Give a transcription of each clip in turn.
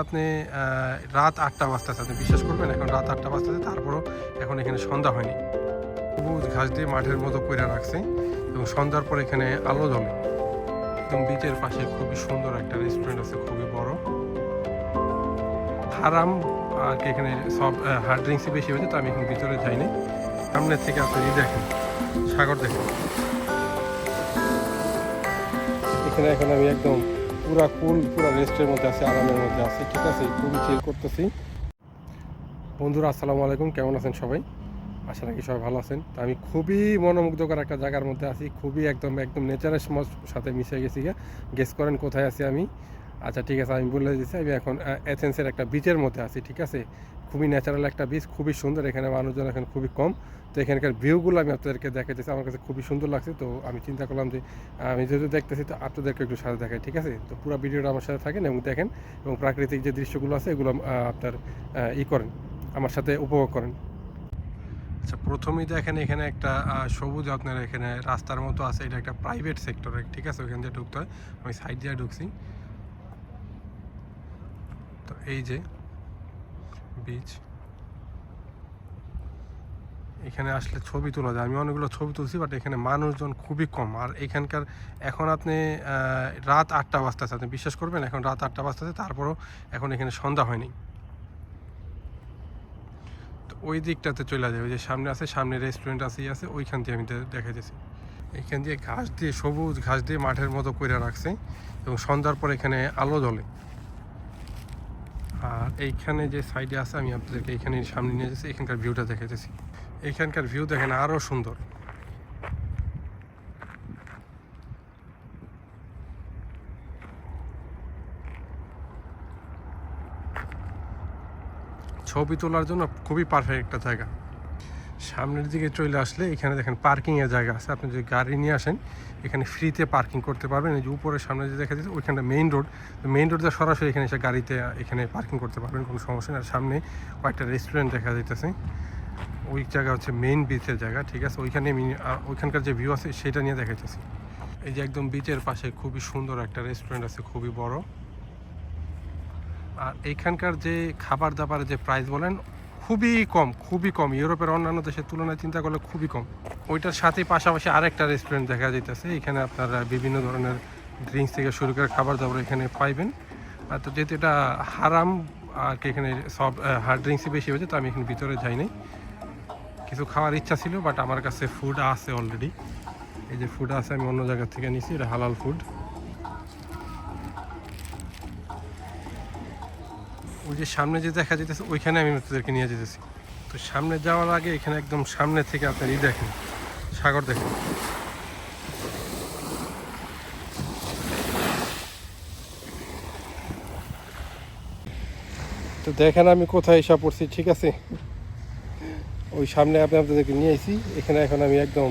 আপনি রাত ৮টা বাজতেছে, আপনি বিশ্বাস করবেন এখন রাত ৮টা বাজতেছে, তারপরও এখন এখানে সন্ধ্যা হয়নি। সবুজ ঘাস দিয়ে মাঠের মতো করে রাখছে এবং সন্ধ্যার পর এখানে আলো জ্বলে। একদম বিচের পাশে খুবই সুন্দর একটা রেস্টুরেন্ট আছে, খুবই বড়। হারাম আর কি এখানে সব হার্ড ড্রিঙ্কসই বেশি হয়েছে, তো আমি এখন ভিতরে যাইনি। সামনের থেকে আপনি দেখেন, সাগর দেখেন। এখানে এখন আমি একদম পুরা রেস্টের মধ্যে আছি, আরামের মধ্যে আছি, ঠিক আছে, খুবই চিল করতেছি। বন্ধুরা আসসালামু আলাইকুম, কেমন আছেন সবাই? আশা রাখি সবাই ভালো আছেন। তো আমি খুবই মনোমুগ্ধকর একটা জায়গার মধ্যে আছি, খুবই একদম নেচারের সাথে মিশে গেছি। গেস করেন কোথায় আছি আমি? আচ্ছা ঠিক আছে, আমি বলে দিচ্ছি, আমি এখন অ্যাথেন্সের একটা বিচের মধ্যে আছি, ঠিক আছে। খুবই ন্যাচারাল একটা বিচ, খুবই সুন্দর। এখানে মানুষজন এখন খুবই কম, তো এখানকার ভিউগুলো আমি আপনাদেরকে দেখাতেছি। আমার কাছে খুবই সুন্দর লাগছে, তো আমি চিন্তা করলাম যে আমি যেহেতু দেখতেছি, তো আপনাদেরকে একটু সাথে দেখাই, ঠিক আছে। তো পুরো ভিডিওটা আমার সাথে থাকেন এবং দেখেন, এবং প্রাকৃতিক যে দৃশ্যগুলো আছে এগুলো আপনার করেন, আমার সাথে উপভোগ করেন। আচ্ছা, প্রথমেই দেখেন এখানে একটা সবুজ আপনার এখানে রাস্তার মতো আছে, এটা একটা প্রাইভেট সেক্টরে, ঠিক আছে, ওইখান দিয়ে ঢুকতে হয়। আমি সাইড দিয়ে ঢুকছি। তো এই যে বিচ, এখানে আসলে ছবি তোলা যায়। আমি অনেকগুলো ছবি তুলছি, বাট এখানে মানুষজন খুবই কম। আর এখানকার এখন আপনি রাত ৮টা বাজতেছে, আপনি বিশ্বাস করবেন এখন রাত ৮টা বাজতেছে, তারপরও এখন এখানে সন্ধ্যা হয়নি। তো ওই দিকটাতে চলে যায়, ওই যে সামনে আছে, সামনে রেস্টুরেন্ট আছে ওইখান দিয়ে আমি দেখাইতেছি। এখান দিয়ে সবুজ ঘাস দিয়ে মাঠের মতো করে রাখছে এবং সন্ধ্যার পর এখানে আলো জ্বলে। আর এইখানে যে সাইডে আছে, আমি আপনাদেরকে এখানে সামনে নিয়ে যাচ্ছি, এখানকার ভিউটা দেখাইতেছি। এখানকার ভিউ দেখেন আরও সুন্দর। ছবি তোলার জন্য খুবই পারফেক্ট একটা জায়গা। সামনের দিকে চলে আসলে এখানে দেখেন পার্কিংয়ের জায়গা আছে। আপনি যদি গাড়ি নিয়ে আসেন, এখানে ফ্রিতে পার্কিং করতে পারবেন। এই যে উপরের সামনে যে দেখা যাচ্ছে ওইখানটা মেইন রোড দিয়ে সরাসরি এখানে এসে গাড়িতে এখানে পার্কিং করতে পারবেন, কোনো সমস্যা নেই। আর সামনে কয়েকটা রেস্টুরেন্ট দেখা যাইতেছে। ওই জায়গা হচ্ছে মেইন বিচের জায়গা, ঠিক আছে। ওইখানে ওইখানকার যে ভিউ আছে সেটা নিয়ে দেখাইতেছি। এই যে একদম বিচের পাশে খুবই সুন্দর একটা রেস্টুরেন্ট আছে, খুবই বড়। আর এইখানকার যে খাবার দাবারের যে প্রাইস বলেন, খুবই কম। ইউরোপের অন্যান্য দেশের তুলনায় চিন্তা করলে খুবই কম। ওইটার সাথে পাশাপাশি আরেকটা রেস্টুরেন্ট দেখা যাইতেছে। এখানে আপনারা বিভিন্ন ধরনের ড্রিঙ্কস থেকে শুরু করে খাবার দাবার এখানে পাইবেন। তো যেহেতু এটা হারাম আর কি, এখানে সব হার্ড ড্রিঙ্কসই বেশি হয়েছে, তো আমি এখানে ভিতরে যাইনি। কিছু খাওয়ার ইচ্ছা ছিল, বাট আমার কাছে ফুড আছে অলরেডি। এই যে ফুড আছে, আমি অন্য জায়গা থেকে নিছি, এটা হালাল ফুড। ওই যে সামনে যে দেখা যেতেছে ওইখানে আমি আপনাদেরকে নিয়ে যেতেছি। তো সামনে যাওয়ার আগে এখানে একদম সামনে থেকে আপনার দেখেন, সাগর দেখেন। তো দেখেন আমি কোথায় এসে পড়ছি, ঠিক আছে। ওই সামনে আপনি আপনাদেরকে নিয়ে এসেছি। এখানে এখন আমি একদম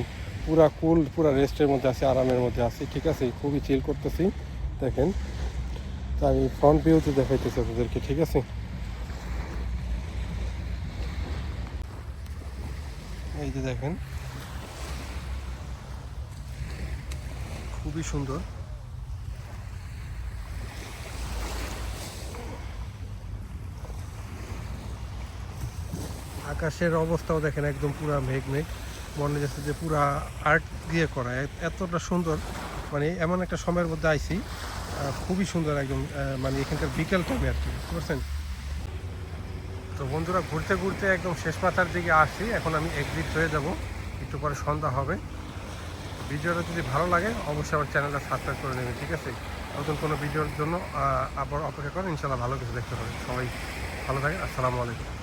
পুরা রেস্টের মধ্যে আছি, আরামের মধ্যে আছি, ঠিক আছে, খুবই চিল করতেছি। দেখেন, তো আমি ফ্রন্ট ভিউতে দেখাইতেছি আপনাদেরকে, ঠিক আছে। এই যে দেখেন, খুবই সুন্দর। আকাশের অবস্থাও দেখেন, একদম পুরা মেঘ। মনে যাচ্ছে যে পুরা আর্ট দিয়ে করা, এতটা সুন্দর। মানে এমন একটা সময়ের মধ্যে আইছি, খুবই সুন্দর একদম। মানে এখানকার বিকেল টাইমে আর কি, বুঝতে পারছেন। তো বন্ধুরা, ঘুরতে ঘুরতে একদম শেষ মাথার দিকে আসছি। এখন আমি এক্সিট হয়ে যাব, একটু পরে সন্ধ্যা হবে। ভিডিওটা যদি ভালো লাগে অবশ্যই আমার চ্যানেলটা সাবস্ক্রাইব করে নেবেন, ঠিক আছে। নতুন কোনো ভিডিওর জন্য আবার অপেক্ষা করেন, ইনশাল্লাহ ভালো কিছু দেখতে পাবেন। সবাই ভালো থাকেন, আসসালামু আলাইকুম।